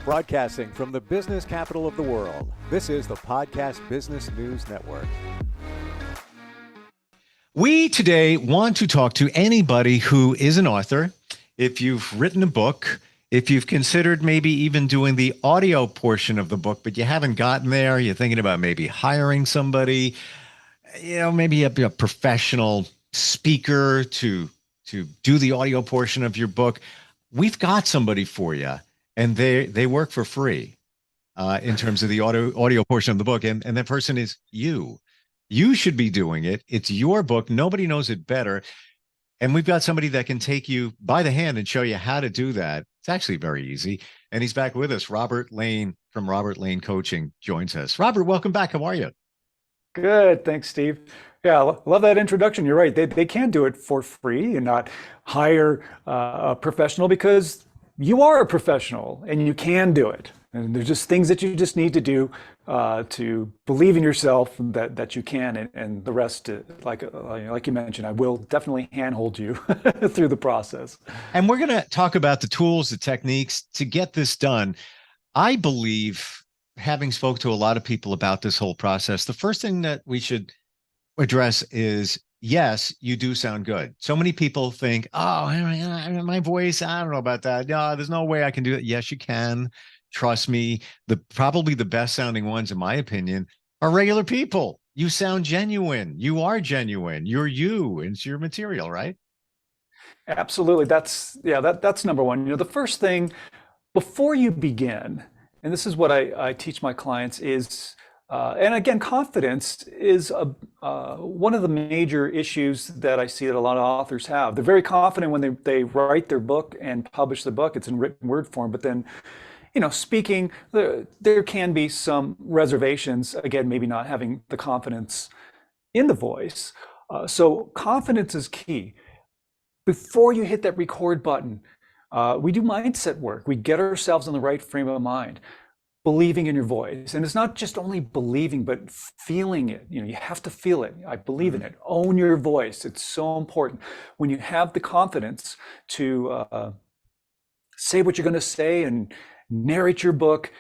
Broadcasting from the business capital of the world, this is the Podcast Business News Network. We today want to talk to anybody who is an author. If you've written a book, if you've considered maybe even doing the audio portion of the book, but you haven't gotten there, you're thinking about maybe hiring somebody, maybe a professional speaker to do the audio portion of your book. We've got somebody for you, and they work for free in terms of the audio portion of the book. And that person is you. You should be doing it. It's your book. Nobody knows it better. And we've got somebody that can take you by the hand and show you how to do that. It's actually very easy. And he's back with us. Robert Lane from Robert Lane Coaching joins us. Robert, welcome back. How are you? Good. Thanks, Steve. Yeah, I love that introduction. You're right. They can do it for free and not hire a professional, because you are a professional and you can do it. And there's just things that you just need to do to believe in yourself that you can, and the rest, like you mentioned, I will definitely handhold you through the process. And we're going to talk about the tools, the techniques to get this done. I believe, having spoke to a lot of people about this whole process, the first thing that we should address is, yes, you do sound good. So many people think, oh, my voice, I don't know about that. No, there's no way I can do it. Yes, you can. Trust me. Probably the best sounding ones, in my opinion, are regular people. You sound genuine. You are genuine. You're you. It's your material, right? Absolutely. That's number one. The first thing before you begin, and this is what I teach my clients, is and again, confidence is one of the major issues that I see that a lot of authors have. They're very confident when they write their book and publish the book. It's in written word form, but then, speaking, there can be some reservations, again, maybe not having the confidence in the voice. So confidence is key. Before you hit that record button, we do mindset work. We get ourselves in the right frame of mind, believing in your voice. And it's not just only believing, but feeling it. You have to feel it. I believe in it. Own your voice. It's so important. When you have the confidence to say what you're going to say and narrate your book,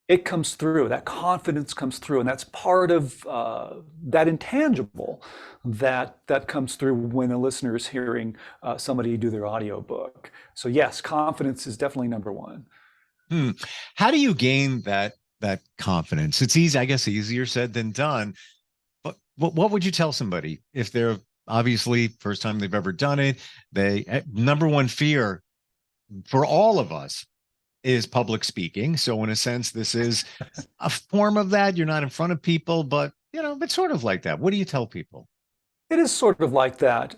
it comes through. That confidence comes through. And that's part of that intangible that comes through when a listener is hearing somebody do their audiobook. So yes, confidence is definitely number one. How do you gain that confidence? It's easy, I guess, easier said than done. But what would you tell somebody if they're obviously first time they've ever done it? Number one fear for all of us is public speaking. So in a sense, this is a form of that. You're not in front of people, but it's sort of like that. What do you tell people? It is sort of like that.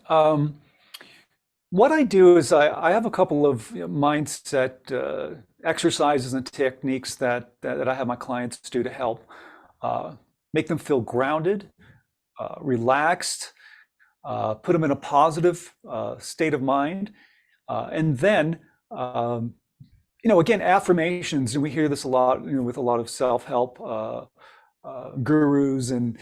What I do is I have a couple of mindset exercises and techniques that I have my clients do to help make them feel grounded, relaxed, put them in a positive state of mind, and then again, affirmations. And we hear this a lot, with a lot of self-help gurus and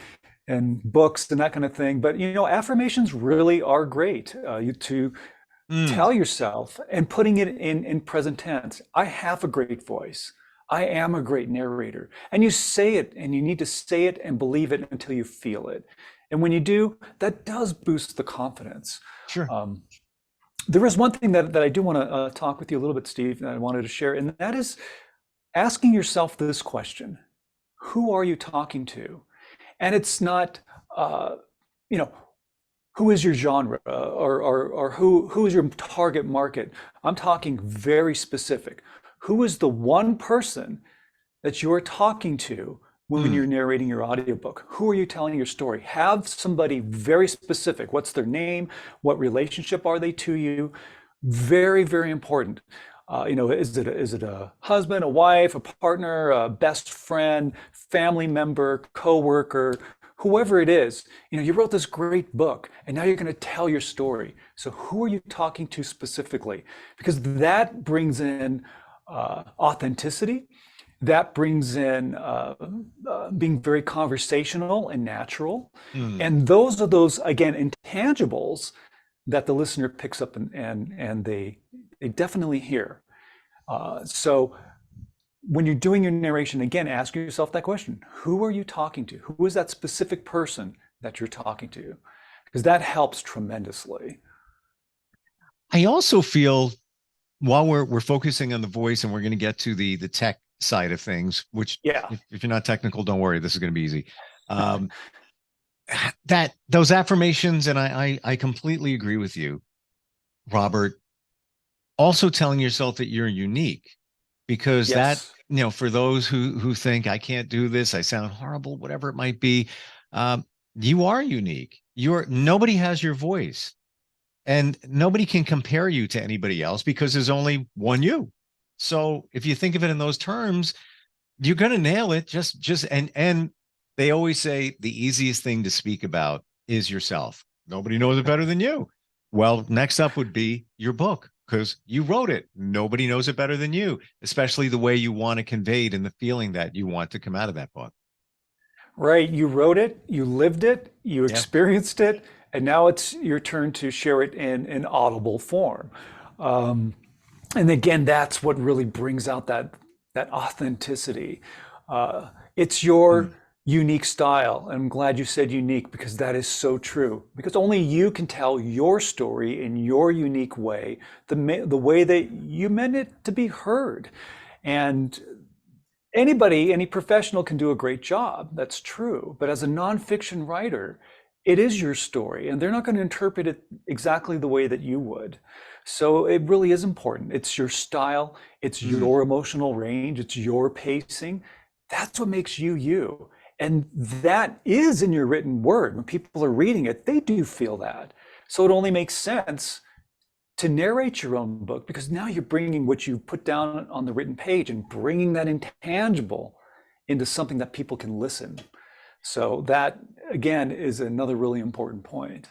books and that kind of thing. But affirmations really are great to tell yourself, and putting it in present tense. I have a great voice. I am a great narrator. And you say it, and you need to say it and believe it until you feel it. And when you do, that does boost the confidence. Sure. There is one thing that I do want to talk with you a little bit, Steve, that I wanted to share, and that is asking yourself this question: who are you talking to? And it's not, who is your genre or who is your target market? I'm talking very specific. Who is the one person that you're talking to when you're narrating your audiobook? Who are you telling your story? Have somebody very specific. What's their name? What relationship are they to you? Very, very important. Is it a husband, a wife, a partner, a best friend, family member, coworker? Whoever it is, you wrote this great book and now you're going to tell your story. So who are you talking to specifically? Because that brings in authenticity. That brings in being very conversational and natural. And those are those, again, intangibles that the listener picks up and they definitely hear. So when you're doing your narration, again, ask yourself that question. Who are you talking to? Who is that specific person that you're talking to? Because that helps tremendously. I also feel while we're focusing on the voice and we're going to get to the tech side of things, which Yeah. if you're not technical, don't worry, this is going to be easy. Um, that those affirmations, and I completely agree with you, Robert. Also telling yourself that you're unique, because that, Yes. for those who think I can't do this, I sound horrible, whatever it might be, um, you are unique. Nobody has your voice, and nobody can compare you to anybody else because there's only one you. So if you think of it in those terms, you're going to nail it. And they always say the easiest thing to speak about is yourself. Nobody knows it better than you. Well, next up would be your book, because you wrote it. Nobody knows it better than you, especially the way you want to convey it and the feeling that you want to come out of that book. Right. You wrote it, you lived it, you Yeah. experienced it, and now it's your turn to share it in an audible form. Um, and again, that's what really brings out that authenticity. It's your Mm. unique style. And I'm glad you said unique, because that is so true. Because only you can tell your story in your unique way, the way that you meant it to be heard. And any professional can do a great job. That's true. But as a nonfiction writer, it is your story, and they're not going to interpret it exactly the way that you would. So it really is important. It's your style, it's Mm. your emotional range, it's your pacing. That's what makes you you. And that is in your written word. When people are reading it, they do feel that. So it only makes sense to narrate your own book, because now you're bringing what you put down on the written page and bringing that intangible into something that people can listen. So that, again, is another really important point.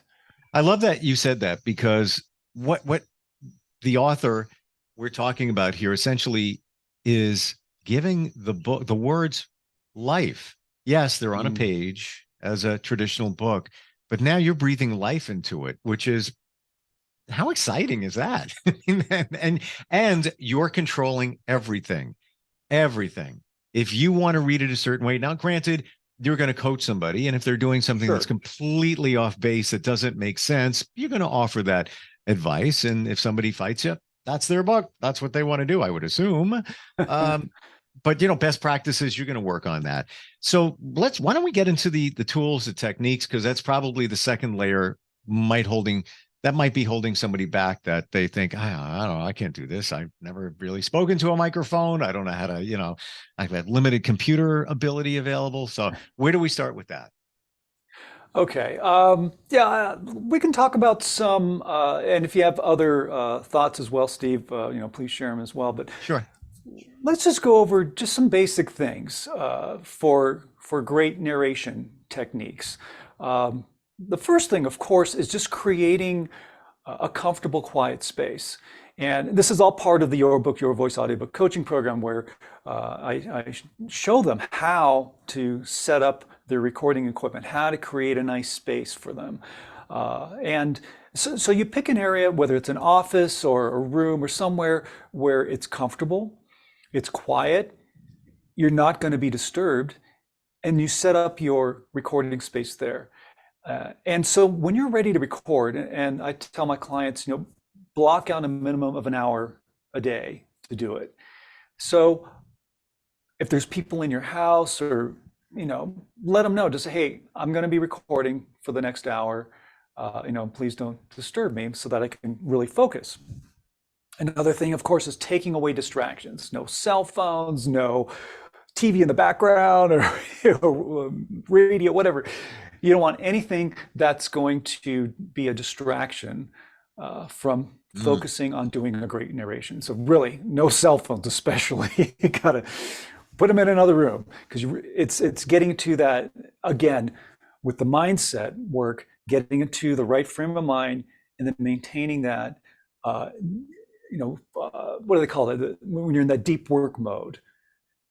I love that you said that, because what the author we're talking about here essentially is giving the words life. Yes, they're on a Mm. page as a traditional book, but now you're breathing life into it, which is, how exciting is that? and you're controlling everything. If you want to read it a certain way, now granted, you're going to coach somebody, and if they're doing something that's Sure. completely off base, that doesn't make sense, you're going to offer that advice. And if somebody fights you, that's their book. That's what they want to do, I would assume. Um, but best practices, you're going to work on that. So why don't we get into the tools, the techniques, because that's probably the second layer might be holding somebody back, that they think, I don't know, I can't do this. I've never really spoken to a microphone. I don't know how to, I've had limited computer ability available. So where do we start with that? Okay. Yeah, we can talk about some, and if you have other thoughts as well, Steve, please share them as well. But Sure. let's just go over just some basic things for great narration techniques. The first thing, of course, is just creating a comfortable, quiet space. And this is all part of the Your Book, Your Voice audiobook coaching program, where I show them how to set up their recording equipment, how to create a nice space for them. And so you pick an area, whether it's an office or a room or somewhere where it's comfortable, it's quiet, you're not going to be disturbed, and you set up your recording space there. And so when you're ready to record, and I tell my clients, block out a minimum of an hour a day to do it. So if there's people in your house, or, let them know, just say, hey, I'm going to be recording for the next hour. Please don't disturb me, so that I can really focus. Another thing, of course, is taking away distractions. No cell phones, no TV in the background, or radio, whatever. You don't want anything that's going to be a distraction from Mm. focusing on doing a great narration. So really, no cell phones, especially. You gotta put them in another room, because it's getting to that, again, with the mindset work, getting into the right frame of mind, and then maintaining that. What do they call it? When you're in that deep work mode,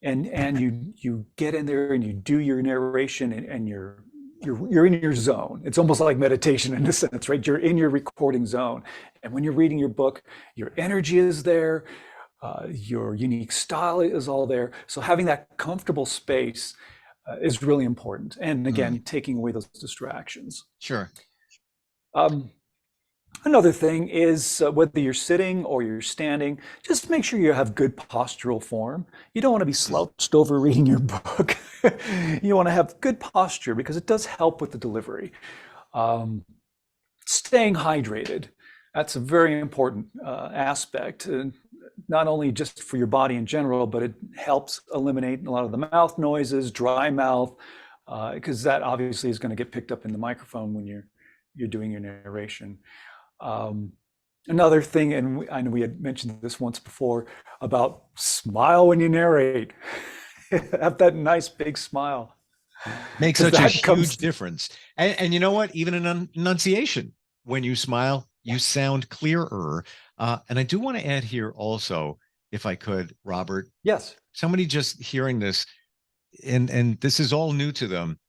and you get in there and you do your narration, and you're in your zone. It's almost like meditation in a sense, right? You're in your recording zone. And when you're reading your book, your energy is there. your unique style is all there. So having that comfortable space is really important. And again, taking away those distractions. Sure. Um, Another thing is whether you're sitting or you're standing, just make sure you have good postural form. You don't want to be slouched over reading your book. You want to have good posture because it does help with the delivery. Um, Staying hydrated, that's a very important aspect, not only just for your body in general, but it helps eliminate a lot of the mouth noises, dry mouth, because that obviously is going to get picked up in the microphone when you're doing your narration. Another thing, and I know we had mentioned this once before, about smile when you narrate. Have that nice big smile. Makes such a huge difference. And you know what? Even in enunciation, when you smile, you sound clearer. And I do want to add here also, if I could, Robert. Yes. Somebody just hearing this, and this is all new to them.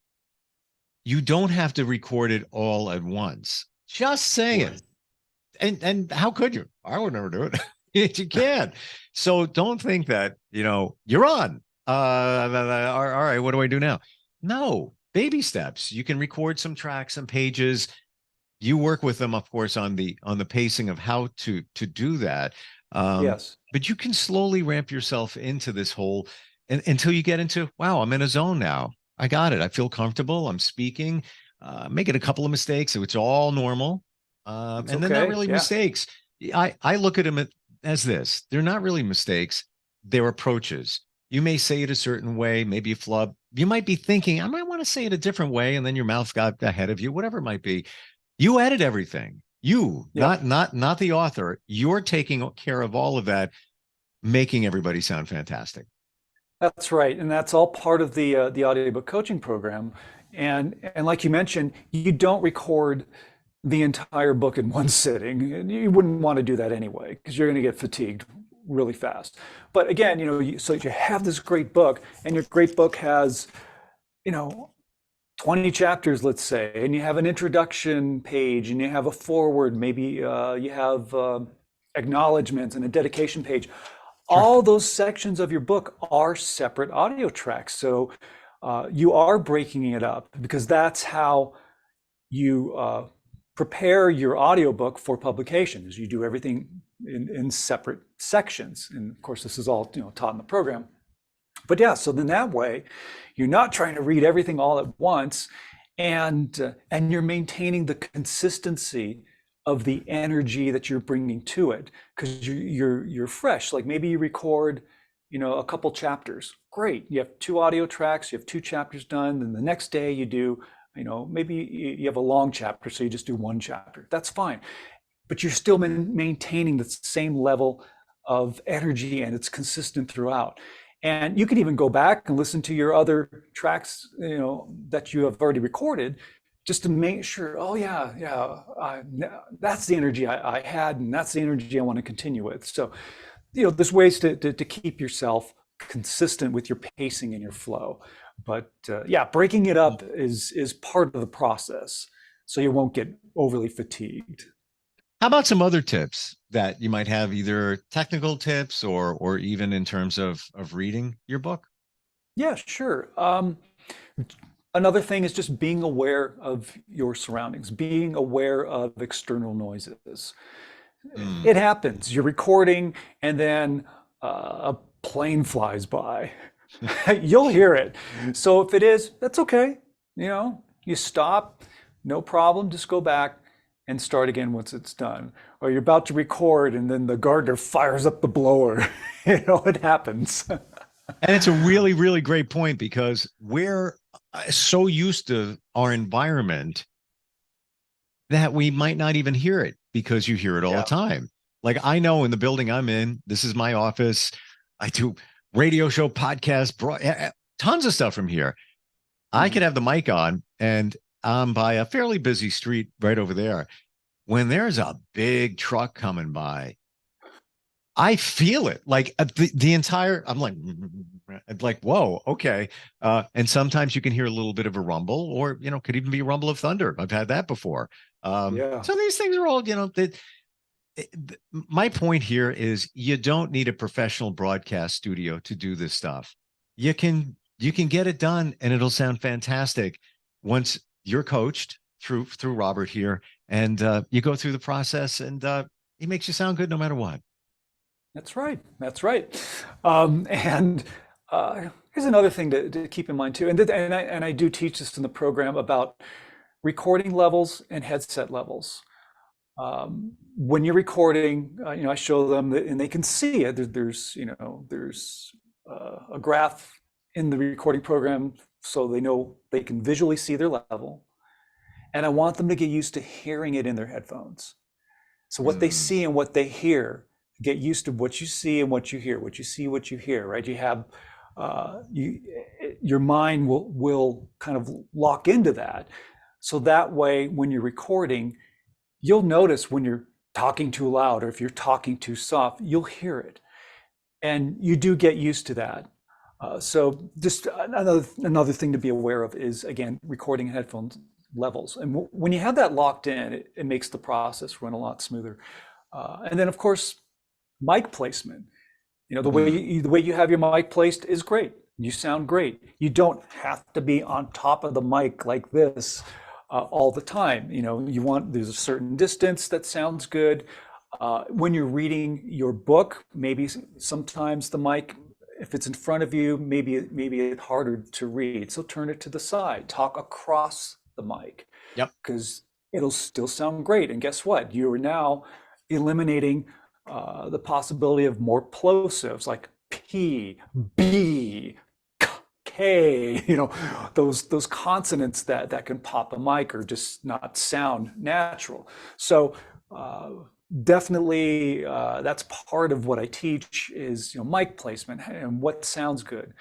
You don't have to record it all at once. Just say it. And how could you? I would never do it. You can't. So don't think that, you're on. All right, what do I do now? No, baby steps. You can record some tracks, some pages. You work with them, of course, on the pacing of how to do that. Yes. But you can slowly ramp yourself into this whole until you get into, wow, I'm in a zone now. I got it. I feel comfortable. I'm speaking, making a couple of mistakes. So it's all normal. And they're not really mistakes. I look at them as this. They're not really mistakes. They're approaches. You may say it a certain way, maybe you flub. You might be thinking, I might want to say it a different way, and then your mouth got ahead of you, whatever it might be. You edit everything. Not the author. You're taking care of all of that, making everybody sound fantastic. That's right. And that's all part of the audiobook coaching program. And like you mentioned, you don't record the entire book in one sitting. And you wouldn't want to do that anyway, because you're going to get fatigued really fast. But again, so you have this great book, and your great book has, 20 chapters, let's say, and you have an introduction page, and you have a foreword, maybe you have acknowledgments and a dedication page. Sure. All those sections of your book are separate audio tracks. So you are breaking it up, because that's how you prepare your audiobook for publication, is you do everything in separate sections. And of course, this is all taught in the program. But yeah, so then that way, you're not trying to read everything all at once, and you're maintaining the consistency of the energy that you're bringing to it, because you're fresh. Like maybe you record, a couple chapters. Great, you have 2 audio tracks, you have 2 chapters done. Then the next day you do, maybe you have a long chapter, so you just do 1 chapter. That's fine, but you're still maintaining the same level of energy, and it's consistent throughout. And you can even go back and listen to your other tracks, that you have already recorded, just to make sure, oh yeah, that's the energy I had, and that's the energy I want to continue with. So, there's ways to keep yourself consistent with your pacing and your flow. But breaking it up is part of the process, so you won't get overly fatigued. How about some other tips that you might have, either technical tips or even in terms of reading your book? Yeah, sure. Another thing is just being aware of your surroundings, being aware of external noises. It happens. You're recording, and then a plane flies by. You'll hear it. So if it is, that's okay. You stop, no problem. Just go back and start again once it's done. Or you're about to record, and then the gardener fires up the blower. It happens. And it's a really, really great point, because we're so used to our environment that we might not even hear it, because you hear it all the time. Like, I know in the building I'm in, this is my office. I do radio show, podcast, tons of stuff from here. I could have the mic on, and I'm by a fairly busy street right over there. When there's a big truck coming by, I feel it, like the entire, I'm like, whoa, okay. And sometimes you can hear a little bit of a rumble, or, could even be a rumble of thunder. I've had that before. So these things are all, My point here is you don't need a professional broadcast studio to do this stuff. You can get it done and it'll sound fantastic once you're coached through Robert here, and you go through the process, and he makes you sound good no matter what. That's right. That's right. And here's another thing to keep in mind too. And I do teach this in the program about recording levels and headset levels. When you're recording, I show them that, and they can see it. There's a graph in the recording program, so they know they can visually see their level. And I want them to get used to hearing it in their headphones. So what they see and what they hear, get used to what you see and what you hear, what you see, what you hear, right? You have, your mind will kind of lock into that. So that way, when you're recording, you'll notice when you're talking too loud or if you're talking too soft, you'll hear it. And you do get used to that. So just another thing to be aware of is, again, recording headphones levels. And when you have that locked in, it makes the process run a lot smoother. And then, of course, mic placement. The way you have your mic placed is great. You sound great. You don't have to be on top of the mic like this all the time. There's a certain distance that sounds good. When you're reading your book, maybe sometimes the mic, if it's in front of you, maybe it's harder to read. So turn it to the side. Talk across the mic. Yep. Because it'll still sound great. And guess what? You are now eliminating the possibility of more plosives like P, B, K, those consonants that can pop a mic or just not sound natural. So definitely that's part of what I teach is mic placement and what sounds good.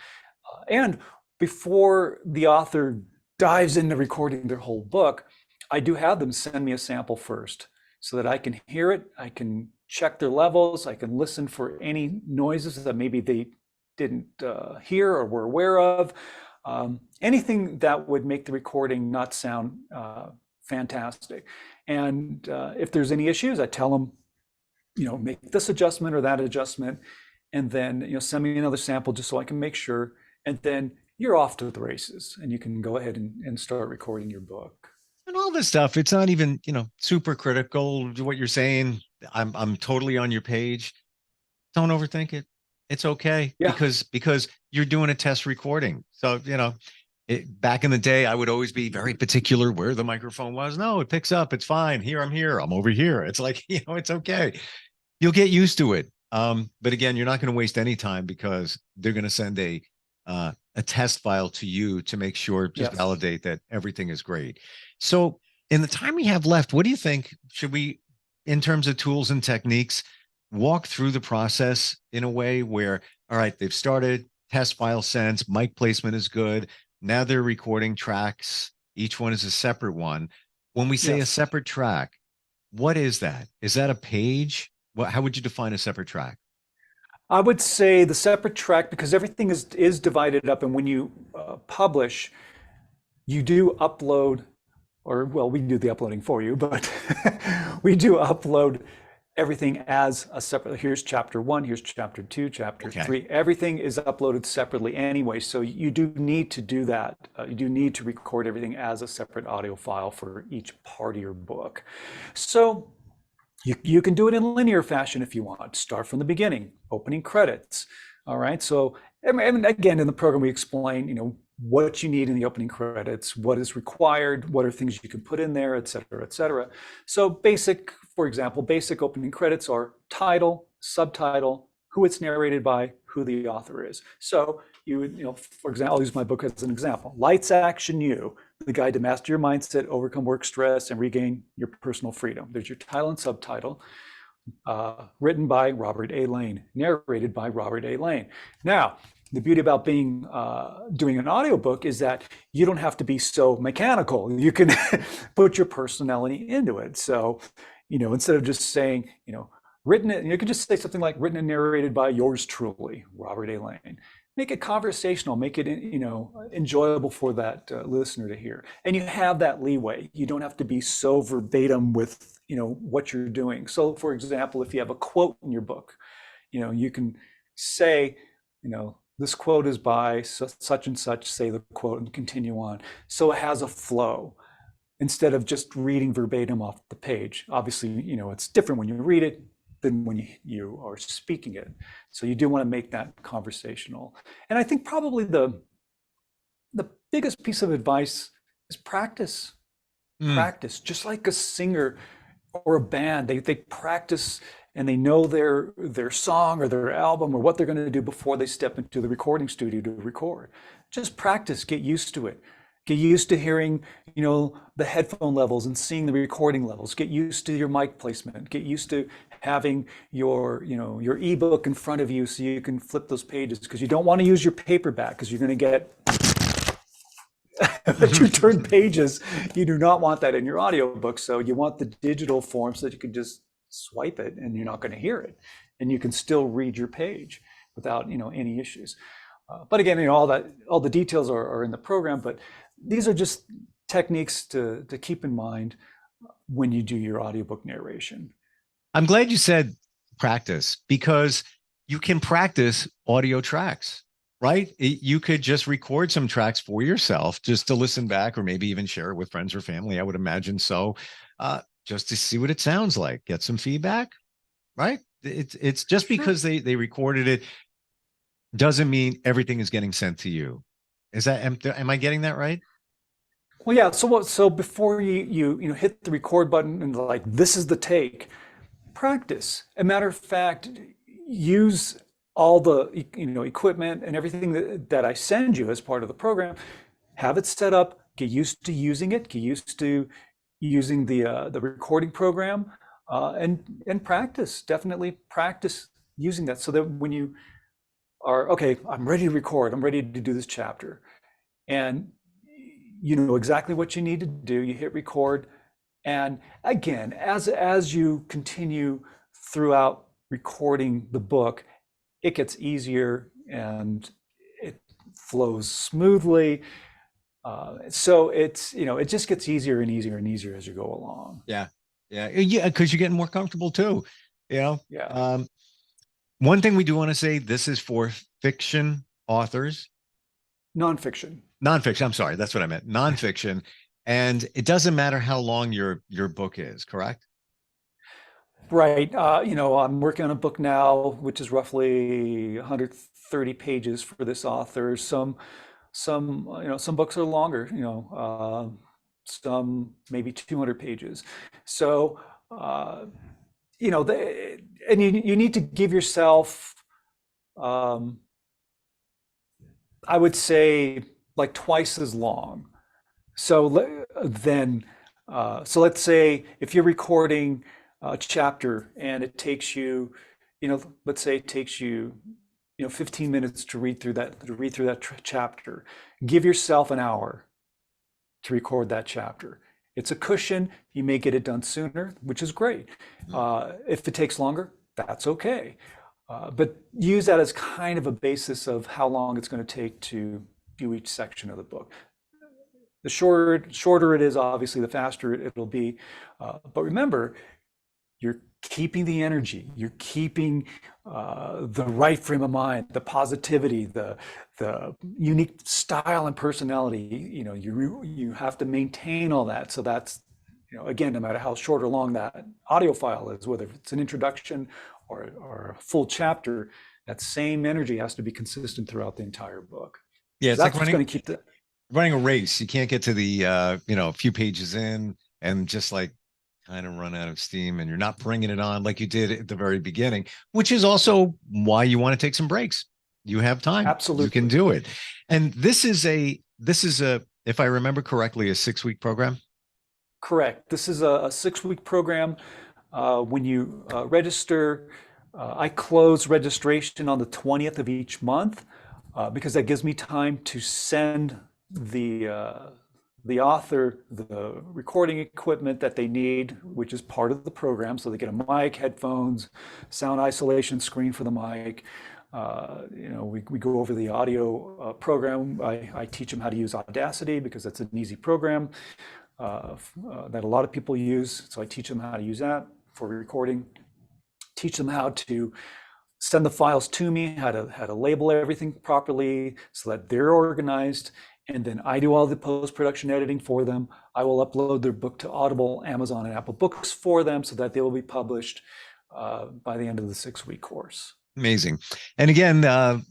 And before the author dives into recording their whole book, I do have them send me a sample first so that I can hear it, I can check their levels, I can listen for any noises that maybe they didn't hear or were aware of. Anything that would make the recording not sound fantastic. And if there's any issues, I tell them, make this adjustment or that adjustment, and then send me another sample just so I can make sure. And then you're off to the races, and you can go ahead and start recording your book. And all this stuff, it's not even super critical to what you're saying. I'm totally on your page. Don't overthink it. It's okay. Yeah. because you're doing a test recording. So back in the day, I would always be very particular where the microphone was. No, it picks up. It's fine. Here, I'm here. I'm over here. It's like, it's okay. You'll get used to it. But again, you're not going to waste any time because they're going to send a test file to you to make sure, just validate that everything is great. So in the time we have left, what do you think? Should we, in terms of tools and techniques, walk through the process in a way where, all right, they've started, test file sends, mic placement is good. Now they're recording tracks. Each one is a separate one. When we say a separate track, what is that? Is that a page? How would you define a separate track? I would say the separate track, because everything is divided up, and when you publish, you do upload, or well, we do the uploading for you, but we do upload everything as a separate. Here's chapter 1, here's chapter 2, chapter 3. Everything is uploaded separately anyway, so you do need to do that. You do need to record everything as a separate audio file for each part of your book. So you can do it in linear fashion if you want. Start from the beginning, opening credits. All right. So, and again, in the program, we explain, what you need in the opening credits, what is required, what are things you can put in there, et cetera, et cetera. So for example, basic opening credits are title, subtitle, who it's narrated by, who the author is. So for example, I'll use my book as an example. Lights, Action, You, the guide to master your mindset, overcome work stress, and regain your personal freedom. There's your title and subtitle, written by Robert A. Lane, narrated by Robert A. Lane. Now, the beauty about doing an audiobook is that you don't have to be so mechanical. You can put your personality into it. So, instead of just saying, written, you could just say something like written and narrated by yours truly, Robert A. Lane. Make it conversational, make it, enjoyable for that listener to hear. And you have that leeway. You don't have to be so verbatim with, what you're doing. So for example, if you have a quote in your book, you can say, this quote is by such and such, say the quote and continue on. So it has a flow instead of just reading verbatim off the page. Obviously, it's different when you read it than when you are speaking it. So you do want to make that conversational. And I think probably the biggest piece of advice is practice. Practice, just like a singer or a band, they practice and they know their song or their album or what they're going to do before they step into the recording studio to record. Just practice, get used to it. Get used to hearing, the headphone levels and seeing the recording levels. Get used to your mic placement. Get used to having your ebook in front of you so you can flip those pages, because you don't want to use your paperback because you're going to get but you turn pages. You do not want that in your audiobook. So you want the digital form so that you can just swipe it and you're not going to hear it. And you can still read your page without, any issues. But again, all the details are in the program, but these are just techniques to keep in mind when you do your audiobook narration. I'm glad you said practice, because you can practice audio tracks, right? You could just record some tracks for yourself just to listen back, or maybe even share it with friends or family. I would imagine so, just to see what it sounds like, get some feedback, right? It's just because they recorded it doesn't mean everything is getting sent to you. Am I getting that right? Well, yeah. So before you hit the record button and like, this is the take, practice. As a matter of fact, use all the equipment and everything that I send you as part of the program. Have it set up. Get used to using it. Get used to using the recording program, and practice. Definitely practice using that, so that when you are okay, I'm ready to record. I'm ready to do this chapter, and you know exactly what you need to do. You hit record, and again, as you continue throughout recording the book, it gets easier and it flows smoothly. So it just gets easier and easier and easier as you go along. Yeah. Because you're getting more comfortable too. Yeah. One thing we do want to say: this is for fiction authors. Nonfiction. Nonfiction. I'm sorry, that's what I meant. Nonfiction, and it doesn't matter how long your book is. Correct? Right. I'm working on a book now, which is roughly 130 pages for this author. Some books are longer, some maybe 200 pages. So, and you need to give yourself, I would say, like twice as long. So so let's say if you're recording a chapter and it takes you, let's say it takes you, 15 minutes to read through that chapter. Give yourself an hour to record that chapter. It's a cushion. You may get it done sooner, which is great. If it takes longer, that's okay. But use that as kind of a basis of how long it's going to take to do each section of the book. The shorter it is, obviously, the faster it'll be. But remember, you're keeping the energy, you're keeping the right frame of mind, the positivity, the unique style and personality. You have to maintain all that. So that's, again, no matter how short or long that audio file is, whether it's an introduction or a full chapter, that same energy has to be consistent throughout the entire book. Yeah, it's like going to keep running a race. You can't get to the a few pages in and just like kind of run out of steam, and you're not bringing it on like you did at the very beginning, which is also why you want to take some breaks. You have time. Absolutely. You can do it. And this is a, if I remember correctly, a 6-week program. Correct. This is a 6-week program. When you register, I close registration on the 20th of each month, because that gives me time to send the author the recording equipment that they need, which is part of the program. So they get a mic, headphones, sound isolation screen for the mic. We go over the audio program. I teach them how to use Audacity because that's an easy program. that a lot of people use. So I teach them how to use that for recording, teach them how to send the files to me, how to label everything properly so that they're organized. And then I do all the post-production editing for them. I will upload their book to Audible, Amazon, and Apple Books for them so that they will be published by the end of the 6-week course. Amazing. And again,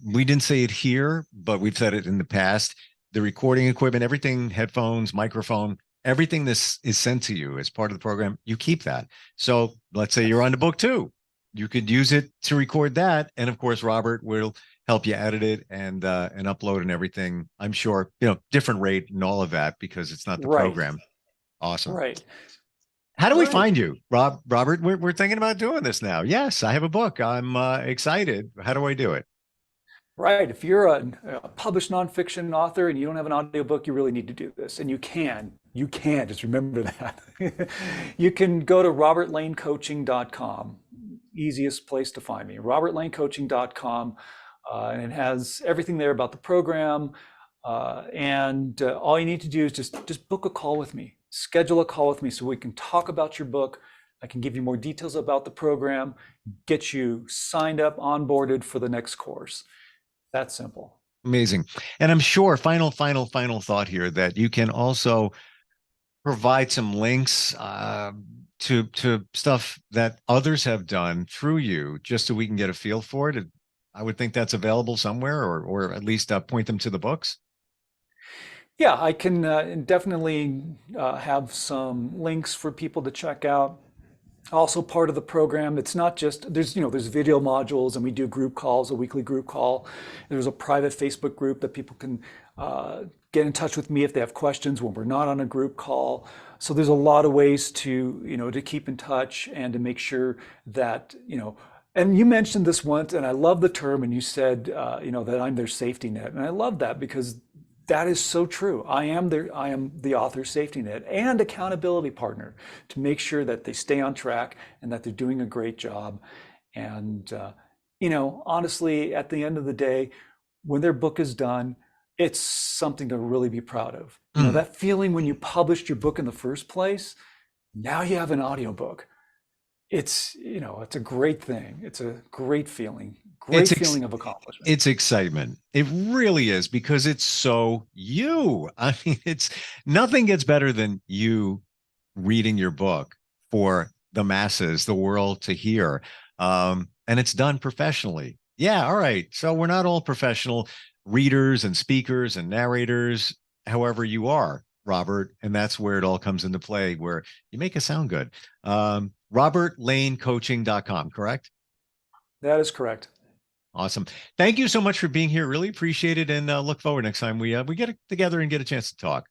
we didn't say it here, but we've said it in the past. The recording equipment, everything, headphones, microphone, everything this is sent to you as part of the program, you keep that. So let's say you're on the book too. You could use it to record that. And of course, Robert will help you edit it and upload and everything. I'm sure, different rate and all of that because it's not the program. Awesome. Right. How do we find you, Robert? We're thinking about doing this now. Yes, I have a book. I'm excited. How do I do it? Right. If you're a published nonfiction author and you don't have an audiobook, you really need to do this. And you can. Just remember that. You can go to robertlanecoaching.com. Easiest place to find me, robertlanecoaching.com. And it has everything there about the program. And all you need to do is just book a call with me. Schedule a call with me so we can talk about your book. I can give you more details about the program, get you signed up, onboarded for the next course. That's simple. Amazing. And I'm sure, final thought here, that you can also provide some links to stuff that others have done through you, just so we can get a feel for it. I would think that's available somewhere, or at least point them to the books. Yeah, I can definitely have some links for people to check out. Also part of the program, it's not just, there's video modules, and we do group calls, a weekly group call. There's a private Facebook group that people can get in touch with me if they have questions when we're not on a group call. So there's a lot of ways to keep in touch and to make sure that, and you mentioned this once, and I love the term, and you said, that I'm their safety net. And I love that because that is so true. I am the author's safety net and accountability partner to make sure that they stay on track and that they're doing a great job. And, honestly, at the end of the day, when their book is done, it's something to really be proud of. That feeling when you published your book in the first place, now you have an audiobook. It's a great thing. It's a great feeling. Feeling of accomplishment. It's excitement. It really is, because it's so you. I mean, nothing gets better than you reading your book for the masses, the world to hear. And it's done professionally. Yeah. All right. So we're not all professional readers and speakers and narrators, however you are, Robert. And that's where it all comes into play, where you make us sound good. robertlanecoaching.com, correct? That is correct. Awesome. Thank you so much for being here. Really appreciate it, and look forward next time we get together and get a chance to talk.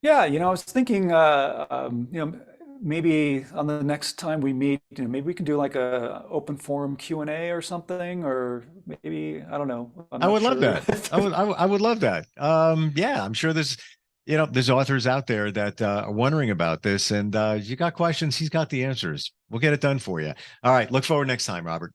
Yeah, I was thinking, maybe on the next time we meet, maybe we can do like a open forum Q&A or something, or maybe, I don't know. I would love that. I would love that. Yeah, I'm sure there's authors out there that are wondering about this, and you got questions, he's got the answers. We'll get it done for you. All right. Look forward next time, Robert.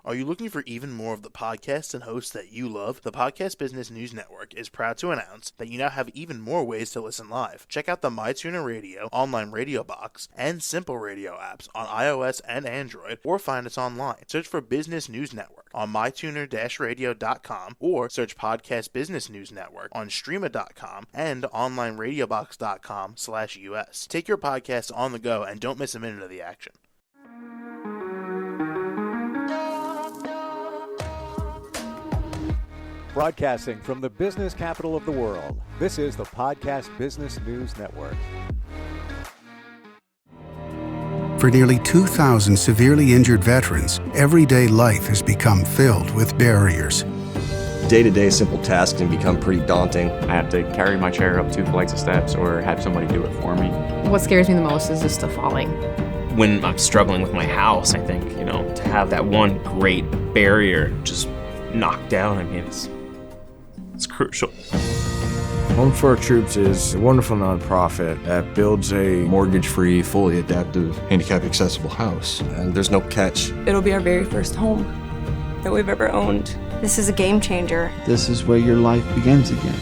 Are you looking for even more of the podcasts and hosts that you love? The Podcast Business News Network is proud to announce that you now have even more ways to listen live. Check out the MyTuner Radio, online radio box, and Simple Radio apps on iOS and Android, or find us online. Search for Business News Network on mytuner-radio.com, or search Podcast Business News Network on streama.com and onlineradiobox.com/US. Take your podcast on the go and don't miss a minute of the action. Broadcasting from the business capital of the world, this is the Podcast Business News Network. For nearly 2,000 severely injured veterans, everyday life has become filled with barriers. Day-to-day simple tasks can become pretty daunting. I have to carry my chair up 2 flights of steps or have somebody do it for me. What scares me the most is just the falling. When I'm struggling with my house, I think, to have that one great barrier just knocked down, it's crucial. Home for Our Troops is a wonderful nonprofit that builds a mortgage-free, fully adaptive, handicap-accessible house. And there's no catch. It'll be our very first home that we've ever owned. This is a game changer. This is where your life begins again.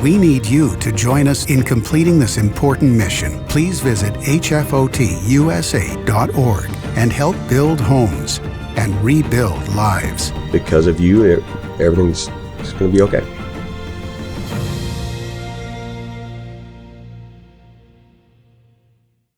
We need you to join us in completing this important mission. Please visit hfotusa.org and help build homes and rebuild lives. Because of you, everything's going to be okay.